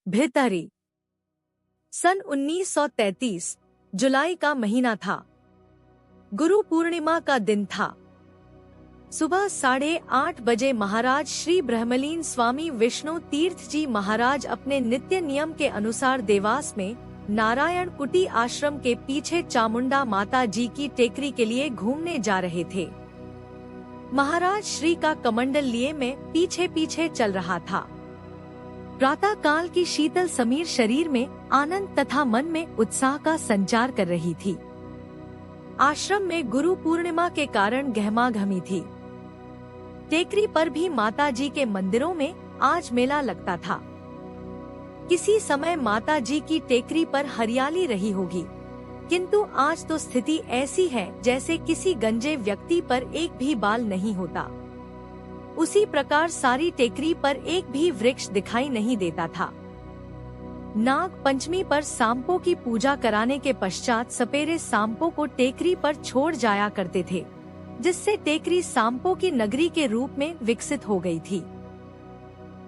भितरी। सन 1933 जुलाई का महीना था। गुरु पूर्णिमा का दिन था। सुबह 8:30 बजे महाराज श्री ब्रह्मलीन स्वामी विष्णु तीर्थ जी महाराज अपने नित्य नियम के अनुसार देवास में नारायण कुटी आश्रम के पीछे चामुंडा माता जी की टेकरी के लिए घूमने जा रहे थे। महाराज श्री का कमंडल लिए मैं पीछे पीछे चल रहा था। प्रातः काल की शीतल समीर शरीर में आनंद तथा मन में उत्साह का संचार कर रही थी। आश्रम में गुरु पूर्णिमा के कारण गहमागहमी थी। टेकरी पर भी माता जी के मंदिरों में आज मेला लगता था। किसी समय माता जी की टेकरी पर हरियाली रही होगी, किंतु आज तो स्थिति ऐसी है जैसे किसी गंजे व्यक्ति पर एक भी बाल नहीं होता। उसी प्रकार सारी टेकरी पर एक भी वृक्ष दिखाई नहीं देता था। नाग पंचमी पर सांपों की पूजा कराने के पश्चात सपेरे सांपों को टेकरी पर छोड़ जाया करते थे, जिससे टेकरी सांपों की नगरी के रूप में विकसित हो गई थी।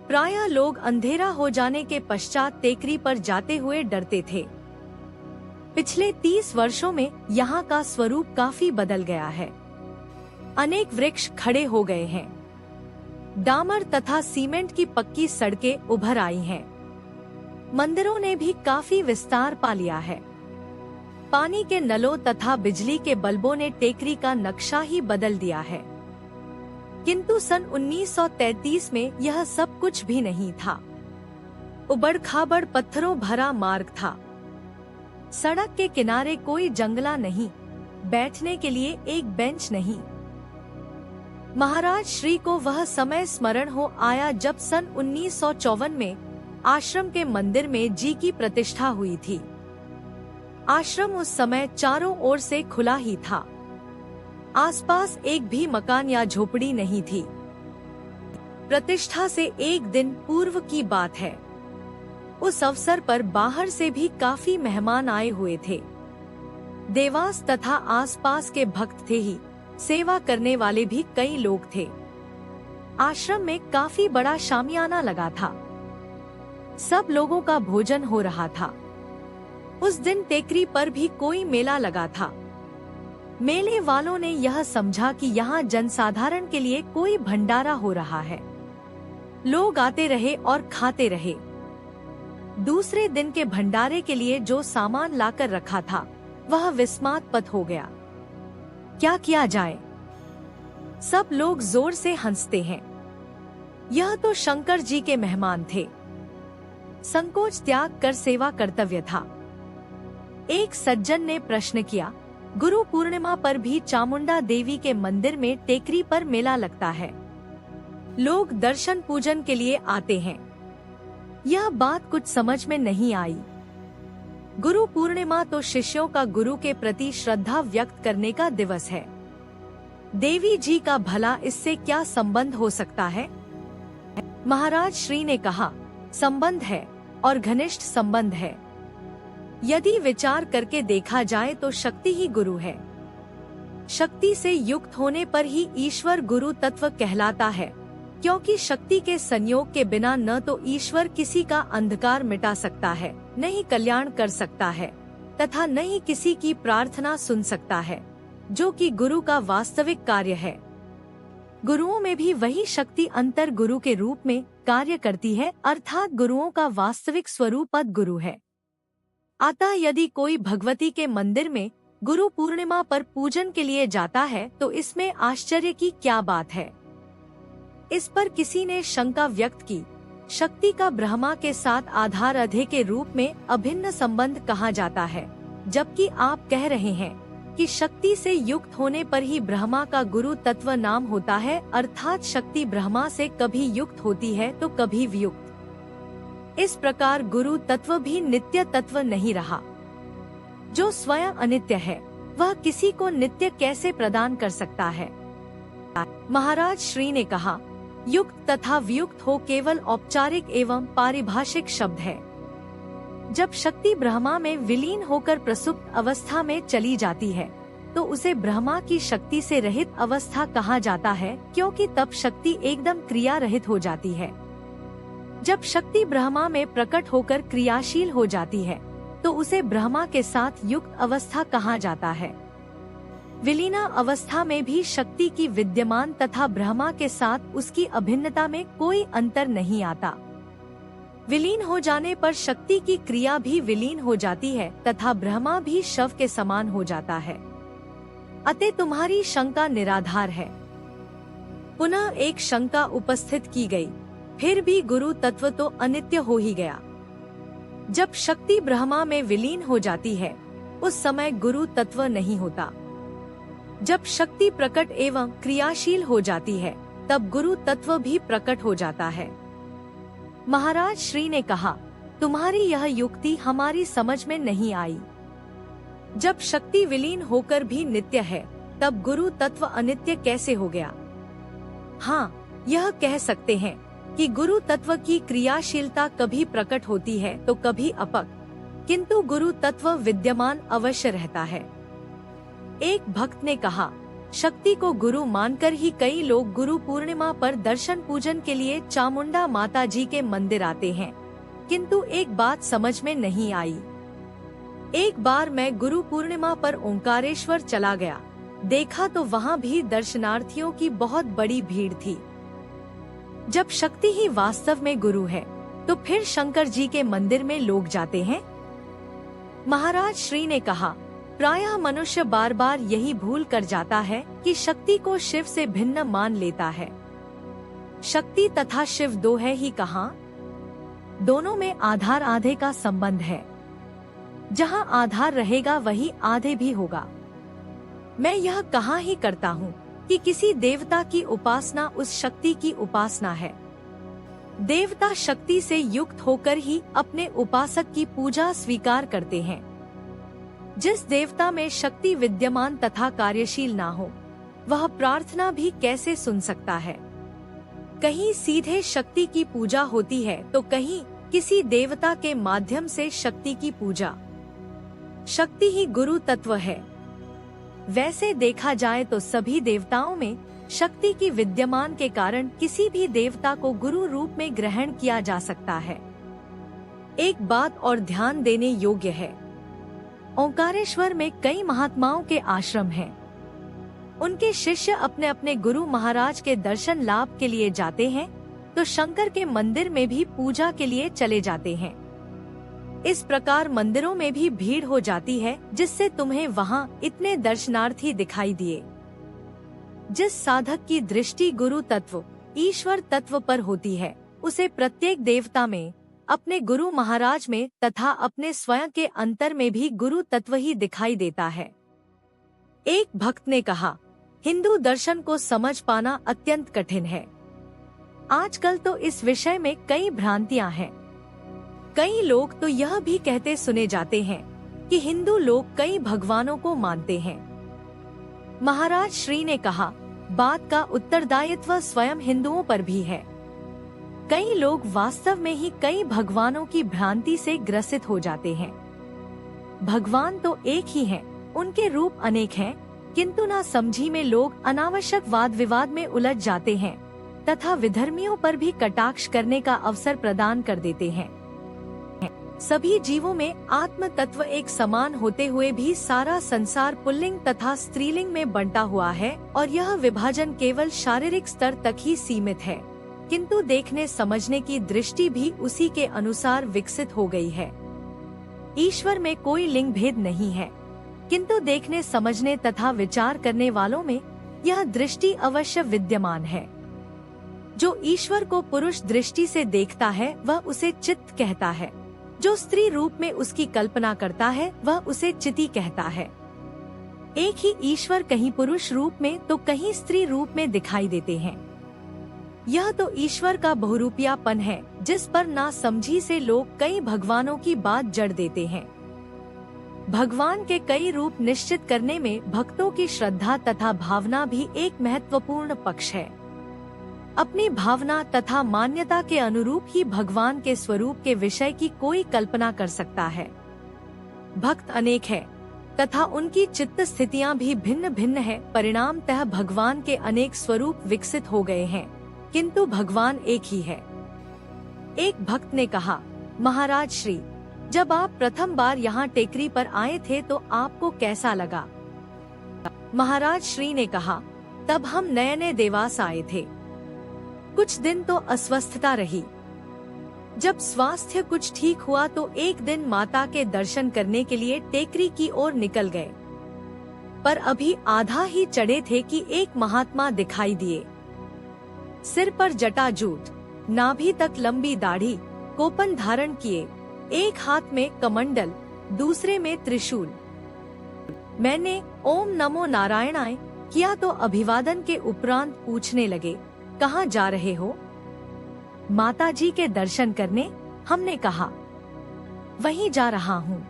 प्रायः लोग अंधेरा हो जाने के पश्चात टेकरी पर जाते हुए डरते थे। पिछले 30 वर्षों में यहाँ का स्वरूप काफी बदल गया है। अनेक वृक्ष खड़े हो गए हैं। डामर तथा सीमेंट की पक्की सड़कें उभर आई हैं। मंदिरों ने भी काफी विस्तार पा लिया है। पानी के नलों तथा बिजली के बल्बों ने टेकरी का नक्शा ही बदल दिया है। किंतु सन 1933 में यह सब कुछ भी नहीं था। उबड़ खाबड़ पत्थरों भरा मार्ग था। सड़क के किनारे कोई जंगला नहीं, बैठने के लिए एक बेंच नहीं। महाराज श्री को वह समय स्मरण हो आया जब सन 1954 में आश्रम के मंदिर में जी की प्रतिष्ठा हुई थी। आश्रम उस समय चारों ओर से खुला ही था। आसपास एक भी मकान या झोपड़ी नहीं थी। प्रतिष्ठा से एक दिन पूर्व की बात है। उस अवसर पर बाहर से भी काफी मेहमान आए हुए थे। देवास तथा आसपास के भक्त थे ही, सेवा करने वाले भी कई लोग थे। आश्रम में काफी बड़ा शामियाना लगा था। सब लोगों का भोजन हो रहा था। उस दिन टेकरी पर भी कोई मेला लगा था। मेले वालों ने यह समझा कि यहाँ जनसाधारण के लिए कोई भंडारा हो रहा है। लोग आते रहे और खाते रहे। दूसरे दिन के भंडारे के लिए जो सामान लाकर रखा था वह विस्मात हो गया। क्या किया जाए? सब लोग जोर से हंसते हैं। यह तो शंकर जी के मेहमान थे। संकोच त्याग कर सेवा कर्तव्य था। एक सज्जन ने प्रश्न किया, गुरु पूर्णिमा पर भी चामुंडा देवी के मंदिर में टेकरी पर मेला लगता है। लोग दर्शन पूजन के लिए आते हैं। यह बात कुछ समझ में नहीं आई। गुरु पूर्णिमा तो शिष्यों का गुरु के प्रति श्रद्धा व्यक्त करने का दिवस है। देवी जी का भला इससे क्या संबंध हो सकता है? महाराज श्री ने कहा, संबंध है और घनिष्ठ संबंध है। यदि विचार करके देखा जाए तो शक्ति ही गुरु है। शक्ति से युक्त होने पर ही ईश्वर गुरु तत्व कहलाता है, क्योंकि शक्ति के संयोग के बिना न तो ईश्वर किसी का अंधकार मिटा सकता है, न ही कल्याण कर सकता है, तथा न ही किसी की प्रार्थना सुन सकता है, जो कि गुरु का वास्तविक कार्य है। गुरुओं में भी वही शक्ति अंतर गुरु के रूप में कार्य करती है, अर्थात गुरुओं का वास्तविक स्वरूप गुरु है। अतः यदि कोई भगवती के मंदिर में गुरु पूर्णिमा पर पूजन के लिए जाता है तो इसमें आश्चर्य की क्या बात है? इस पर किसी ने शंका व्यक्त की, शक्ति का ब्रह्मा के साथ आधार अधे के रूप में अभिन्न संबंध कहा जाता है, जबकि आप कह रहे हैं कि शक्ति से युक्त होने पर ही ब्रह्मा का गुरु तत्व नाम होता है, अर्थात शक्ति ब्रह्मा से कभी युक्त होती है तो कभी वियुक्त। इस प्रकार गुरु तत्व भी नित्य तत्व नहीं रहा। जो स्वयं अनित्य है वह किसी को नित्य कैसे प्रदान कर सकता है? महाराज श्री ने कहा, युक्त तथा वियुक्त हो केवल औपचारिक एवं पारिभाषिक शब्द है। जब शक्ति ब्रह्मा में विलीन होकर प्रसुप्त अवस्था में चली जाती है तो उसे ब्रह्मा की शक्ति से रहित अवस्था कहा जाता है, क्योंकि तब शक्ति एकदम क्रिया रहित हो जाती है। जब शक्ति ब्रह्मा में प्रकट होकर क्रियाशील हो जाती है तो उसे ब्रह्मा के साथ युक्त अवस्था कहा जाता है। विलीना अवस्था में भी शक्ति की विद्यमान तथा ब्रह्मा के साथ उसकी अभिन्नता में कोई अंतर नहीं आता। विलीन हो जाने पर शक्ति की क्रिया भी विलीन हो जाती है तथा ब्रह्मा भी शव के समान हो जाता है। अतः तुम्हारी शंका निराधार है। पुनः एक शंका उपस्थित की गई, फिर भी गुरु तत्व तो अनित्य हो ही गया। जब शक्ति ब्रह्मा में विलीन हो जाती है उस समय गुरु तत्व नहीं होता। जब शक्ति प्रकट एवं क्रियाशील हो जाती है तब गुरु तत्व भी प्रकट हो जाता है। महाराज श्री ने कहा, तुम्हारी यह युक्ति हमारी समझ में नहीं आई। जब शक्ति विलीन होकर भी नित्य है तब गुरु तत्व अनित्य कैसे हो गया? हाँ, यह कह सकते हैं कि गुरु तत्व की क्रियाशीलता कभी प्रकट होती है तो कभी अपक, किंतु गुरु तत्व विद्यमान अवश्य रहता है। एक भक्त ने कहा, शक्ति को गुरु मानकर ही कई लोग गुरु पूर्णिमा पर दर्शन पूजन के लिए चामुंडा माता जी के मंदिर आते हैं, किंतु एक बात समझ में नहीं आई। एक बार मैं गुरु पूर्णिमा पर ओंकारेश्वर चला गया, देखा तो वहाँ भी दर्शनार्थियों की बहुत बड़ी भीड़ थी। जब शक्ति ही वास्तव में गुरु है तो फिर शंकर जी के मंदिर में लोग जाते हैं? महाराज श्री ने कहा, प्रायः मनुष्य बार बार यही भूल कर जाता है कि शक्ति को शिव से भिन्न मान लेता है। शक्ति तथा शिव दो है ही कहाँ? दोनों में आधार आधे का संबंध है। जहाँ आधार रहेगा वही आधे भी होगा। मैं यह कहाँ ही करता हूँ कि किसी देवता की उपासना उस शक्ति की उपासना है। देवता शक्ति से युक्त होकर ही अपने उपासक की पूजा स्वीकार करते हैं। जिस देवता में शक्ति विद्यमान तथा कार्यशील ना हो वह प्रार्थना भी कैसे सुन सकता है? कहीं सीधे शक्ति की पूजा होती है तो कहीं किसी देवता के माध्यम से शक्ति की पूजा। शक्ति ही गुरु तत्व है। वैसे देखा जाए तो सभी देवताओं में शक्ति की विद्यमान के कारण किसी भी देवता को गुरु रूप में ग्रहण किया जा सकता है। एक बात और ध्यान देने योग्य है, ओंकारेश्वर में कई महात्माओं के आश्रम हैं। उनके शिष्य अपने अपने गुरु महाराज के दर्शन लाभ के लिए जाते हैं तो शंकर के मंदिर में भी पूजा के लिए चले जाते हैं। इस प्रकार मंदिरों में भी भीड़ हो जाती है जिससे तुम्हें वहाँ इतने दर्शनार्थी दिखाई दिए। जिस साधक की दृष्टि गुरु तत्व ईश्वर तत्व पर होती है उसे प्रत्येक देवता में, अपने गुरु महाराज में तथा अपने स्वयं के अंतर में भी गुरु तत्व ही दिखाई देता है। एक भक्त ने कहा, हिंदू दर्शन को समझ पाना अत्यंत कठिन है। आजकल तो इस विषय में कई भ्रांतियां हैं। कई लोग तो यह भी कहते सुने जाते हैं कि हिंदू लोग कई भगवानों को मानते हैं। महाराज श्री ने कहा, बात का उत्तरदायित्व स्वयं हिंदुओं पर भी है। कई लोग वास्तव में ही कई भगवानों की भ्रांति से ग्रसित हो जाते हैं। भगवान तो एक ही हैं, उनके रूप अनेक हैं, किंतु ना समझी में लोग अनावश्यक वाद विवाद में उलझ जाते हैं तथा विधर्मियों पर भी कटाक्ष करने का अवसर प्रदान कर देते हैं। सभी जीवों में आत्म तत्व एक समान होते हुए भी सारा संसार पुल्लिंग तथा स्त्रीलिंग में बंटा हुआ है और यह विभाजन केवल शारीरिक स्तर तक ही सीमित है, किंतु देखने समझने की दृष्टि भी उसी के अनुसार विकसित हो गई है। ईश्वर में कोई लिंग भेद नहीं है, किंतु देखने समझने तथा विचार करने वालों में यह दृष्टि अवश्य विद्यमान है। जो ईश्वर को पुरुष दृष्टि से देखता है वह उसे चित्त कहता है, जो स्त्री रूप में उसकी कल्पना करता है वह उसे चिति कहता है। एक ही ईश्वर कहीं पुरुष रूप में तो कहीं स्त्री रूप में दिखाई देते हैं। यह तो ईश्वर का बहुरूपियापन है जिस पर ना समझी से लोग कई भगवानों की बात जड़ देते हैं। भगवान के कई रूप निश्चित करने में भक्तों की श्रद्धा तथा भावना भी एक महत्वपूर्ण पक्ष है। अपनी भावना तथा मान्यता के अनुरूप ही भगवान के स्वरूप के विषय की कोई कल्पना कर सकता है। भक्त अनेक है तथा उनकी चित्त स्थितियां भी भिन्न भिन्न है, परिणामतः भगवान के अनेक स्वरूप विकसित हो गए हैं, किंतु भगवान एक ही है। एक भक्त ने कहा, महाराज श्री, जब आप प्रथम बार यहाँ टेकरी पर आए थे तो आपको कैसा लगा? महाराज श्री ने कहा, तब हम नए नए देवास आए थे। कुछ दिन तो अस्वस्थता रही। जब स्वास्थ्य कुछ ठीक हुआ तो एक दिन माता के दर्शन करने के लिए टेकरी की ओर निकल गए। पर अभी आधा ही चढ़े थे कि एक महात्मा दिखाई दिए। सिर पर जटाजूट, नाभि तक लंबी दाढ़ी, कोपन धारण किए, एक हाथ में कमंडल, दूसरे में त्रिशूल। मैंने ओम नमो नारायणाय किया तो अभिवादन के उपरांत पूछने लगे, कहाँ जा रहे हो? माता जी के दर्शन करने, हमने कहा। वहीं जा रहा हूँ।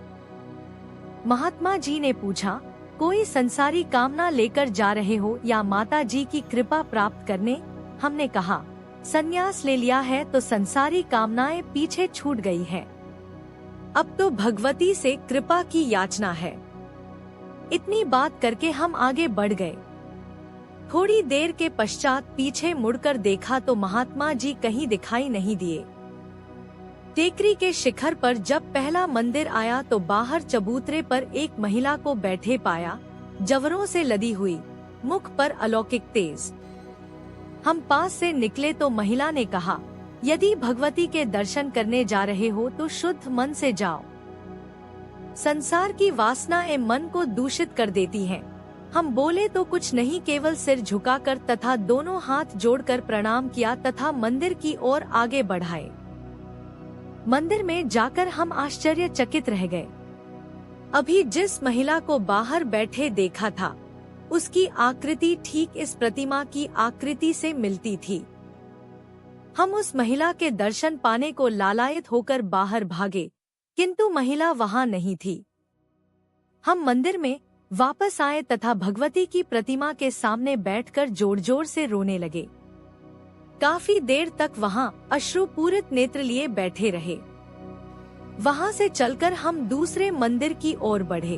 महात्मा जी ने पूछा, कोई संसारी कामना लेकर जा रहे हो या माता जी की कृपा प्राप्त करने? हमने कहा, संन्यास ले लिया है तो संसारी कामनाएं पीछे छूट गई है। अब तो भगवती से कृपा की याचना है। इतनी बात करके हम आगे बढ़ गए। थोड़ी देर के पश्चात पीछे मुड़कर देखा तो महात्मा जी कहीं दिखाई नहीं दिए। टेकरी के शिखर पर जब पहला मंदिर आया तो बाहर चबूतरे पर एक महिला को बैठे पाया, जवरों से लदी हुई, मुख पर अलौकिक तेज। हम पास से निकले तो महिला ने कहा, यदि भगवती के दर्शन करने जा रहे हो तो शुद्ध मन से जाओ। संसार की वासनाएं मन को दूषित कर देती हैं। हम बोले तो कुछ नहीं, केवल सिर झुकाकर तथा दोनों हाथ जोड़कर प्रणाम किया तथा मंदिर की ओर आगे बढ़ाए। मंदिर में जाकर हम आश्चर्यचकित रह गए। अभी जिस महिला को बाहर बैठे देखा था, उसकी आकृति ठीक इस प्रतिमा की आकृति से मिलती थी। हम उस महिला के दर्शन पाने को लालायित होकर बाहर भागे, किंतु महिला वहां नहीं थी। हम मंदिर में वापस आए तथा भगवती की प्रतिमा के सामने बैठकर जोर जोर से रोने लगे। काफी देर तक वहां अश्रुपूरित नेत्र लिए बैठे रहे। वहां से चलकर हम दूसरे मंदिर की ओर बढ़े।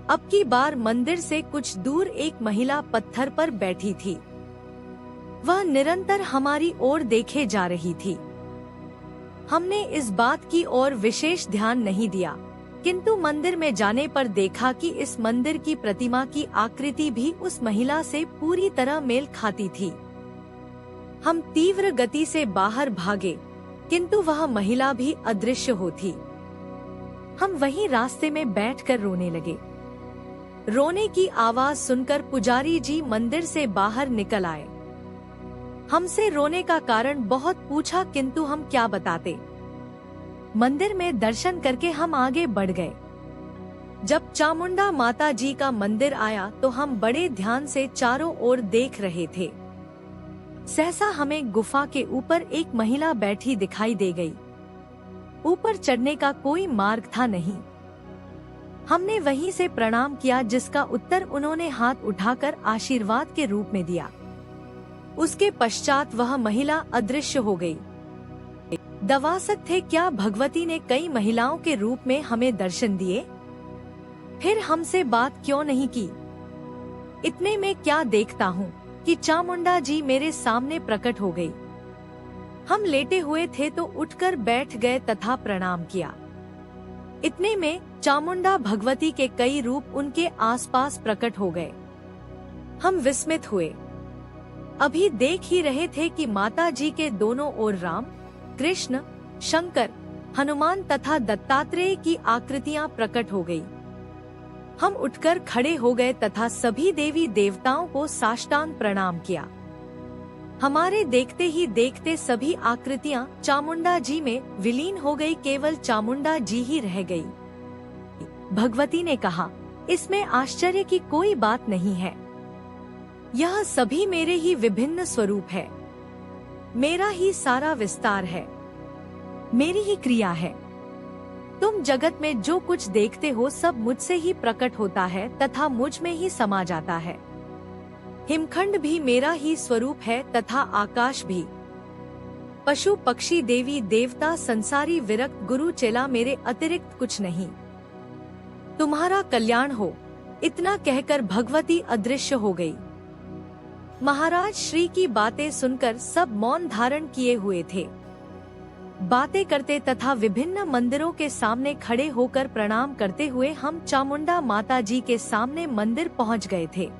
अब की बार मंदिर से कुछ दूर एक महिला पत्थर पर बैठी थी। वह निरंतर हमारी ओर देखे जा रही थी। हमने इस बात की ओर विशेष ध्यान नहीं दिया, किंतु मंदिर में जाने पर देखा कि इस मंदिर की प्रतिमा की आकृति भी उस महिला से पूरी तरह मेल खाती थी। हम तीव्र गति से बाहर भागे, किंतु वह महिला भी अदृश्य होती। हम वहीं रास्ते में बैठकर रोने लगे। रोने की आवाज सुनकर पुजारी जी मंदिर से बाहर निकल आए। हमसे रोने का कारण बहुत पूछा, किंतु हम क्या बताते। मंदिर में दर्शन करके हम आगे बढ़ गए। जब चामुंडा माता जी का मंदिर आया तो हम बड़े ध्यान से चारों ओर देख रहे थे। सहसा हमें गुफा के ऊपर एक महिला बैठी दिखाई दे गई। ऊपर चढ़ने का कोई मार्ग था नहीं। हमने वहीं से प्रणाम किया, जिसका उत्तर उन्होंने हाथ उठाकर आशीर्वाद के रूप में दिया। उसके पश्चात वह महिला अदृश्य हो गई। दवासक थे क्या भगवती ने कई महिलाओं के रूप में हमें दर्शन दिए? फिर हमसे बात क्यों नहीं की? इतने में क्या देखता हूँ कि चामुंडा जी मेरे सामने प्रकट हो गई। हम लेटे हुए थे तो उठकर बैठ गए तथा प्रणाम किया। इतने में चामुंडा भगवती के कई रूप उनके आसपास प्रकट हो गए। हम विस्मित हुए। अभी देख ही रहे थे कि माता जी के दोनों ओर राम, कृष्ण, शंकर, हनुमान तथा दत्तात्रेय की आकृतियां प्रकट हो गई। हम उठकर खड़े हो गए तथा सभी देवी देवताओं को साष्टांग प्रणाम किया। हमारे देखते ही देखते सभी आकृतियां चामुंडा जी में विलीन हो गई, केवल चामुंडा जी ही रह गई। भगवती ने कहा, इसमें आश्चर्य की कोई बात नहीं है। यह सभी मेरे ही विभिन्न स्वरूप है। मेरा ही सारा विस्तार है, मेरी ही क्रिया है। तुम जगत में जो कुछ देखते हो सब मुझसे ही प्रकट होता है तथा मुझ में ही समा जाता है। हिमखंड भी मेरा ही स्वरूप है तथा आकाश भी। पशु पक्षी देवी देवता संसारी विरक्त गुरु चेला मेरे अतिरिक्त कुछ नहीं। तुम्हारा कल्याण हो। इतना कहकर भगवती अदृश्य हो गई। महाराज श्री की बातें सुनकर सब मौन धारण किए हुए थे। बातें करते तथा विभिन्न मंदिरों के सामने खड़े होकर प्रणाम करते हुए हम चामुंडा माता जी के सामने मंदिर पहुंच गए थे।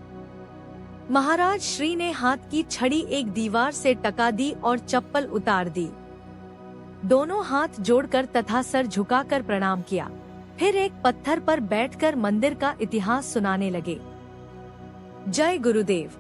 महाराज श्री ने हाथ की छड़ी एक दीवार से टका दी और चप्पल उतार दी। दोनों हाथ जोड़कर तथा सर झुकाकर प्रणाम किया। फिर एक पत्थर पर बैठकर मंदिर का इतिहास सुनाने लगे। जय गुरुदेव।